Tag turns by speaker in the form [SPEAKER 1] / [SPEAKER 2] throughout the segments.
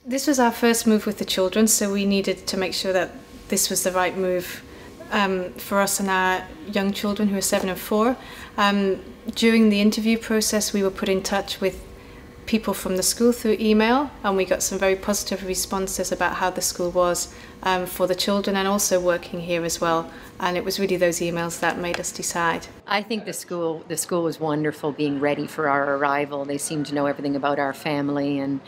[SPEAKER 1] This was our first move with the children, so we needed to make sure that this was the right move for us and our young children who are 7 and 4. During the interview process, we were put in touch with people from the school through email, and we got some very positive responses about how the school was for the children and also working here as well. And it was really those emails that made us decide.
[SPEAKER 2] I think the school was wonderful, being ready for our arrival. They seemed to know everything about our family, and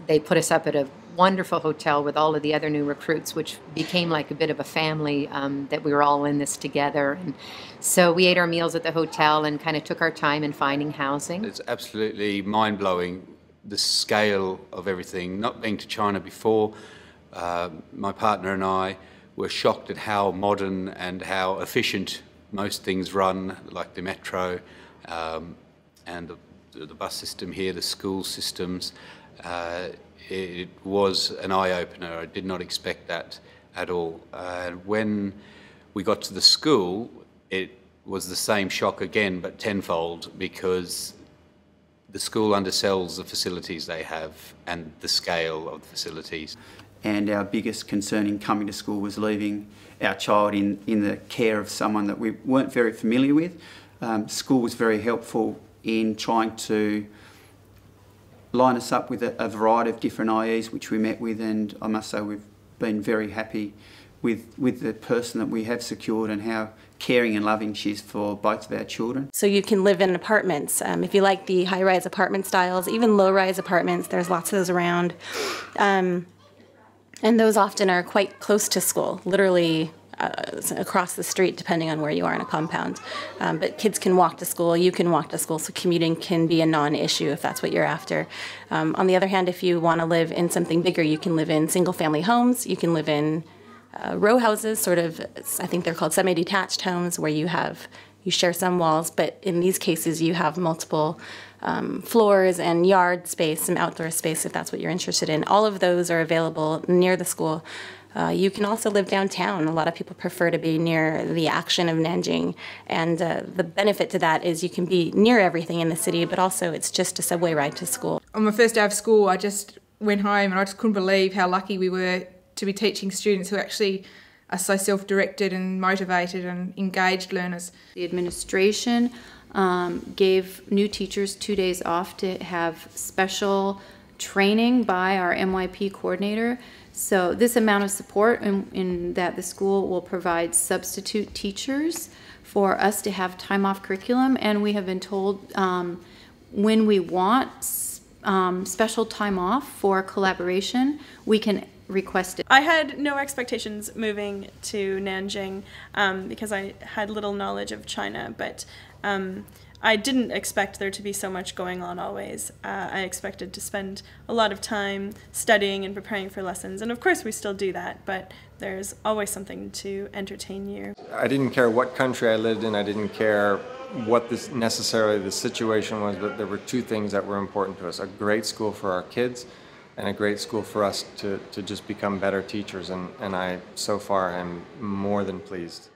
[SPEAKER 2] they put us up at a wonderful hotel with all of the other new recruits, which became like a bit of a family, that we were all in this together. And so we ate our meals at the hotel and kind of took our time in finding housing.
[SPEAKER 3] It's absolutely mind-blowing, the scale of everything. Not being to China before, my partner and I were shocked at how modern and how efficient most things run, like the metro and the bus system here, the school systems. It was an eye-opener. I did not expect that at all. When we got to the school, it was the same shock again, but tenfold, because the school undersells the facilities they have and the scale of the facilities.
[SPEAKER 4] And our biggest concern in coming to school was leaving our child in the care of someone that we weren't very familiar with. School was very helpful in trying to line us up with a variety of different IEs which we met with, and I must say we've been very happy with the person that we have secured and how caring and loving she is for both of our children.
[SPEAKER 5] So you can live in apartments. If you like the high-rise apartment styles, even low-rise apartments, there's lots of those around. And those often are quite close to school, literally across the street, depending on where you are in a compound. But kids can walk to school, you can walk to school, so commuting can be a non-issue if that's what you're after. On the other hand, if you want to live in something bigger, you can live in single-family homes, you can live in row houses, sort of, I think they're called semi-detached homes, where you share some walls, but in these cases you have multiple floors and yard space, some outdoor space if that's what you're interested in. All of those are available near the school. You can also live downtown. A lot of people prefer to be near the action of Nanjing, and the benefit to that is you can be near everything in the city, but also it's just a subway ride to school.
[SPEAKER 6] On my first day of school, I just went home and I just couldn't believe how lucky we were to be teaching students who actually are so self-directed and motivated and engaged learners.
[SPEAKER 7] The administration gave new teachers 2 days off to have special training by our MYP coordinator. So this amount of support in that the school will provide substitute teachers for us to have time off curriculum, and we have been told when we want special time off for collaboration, we can request it.
[SPEAKER 8] I had no expectations moving to Nanjing because I had little knowledge of China, but I didn't expect there to be so much going on always. I expected to spend a lot of time studying and preparing for lessons, and of course we still do that, but there's always something to entertain you.
[SPEAKER 9] I didn't care what country I lived in, I didn't care what necessarily the situation was, but there were two things that were important to us: a great school for our kids and a great school for us to just become better teachers, and I so far am more than pleased.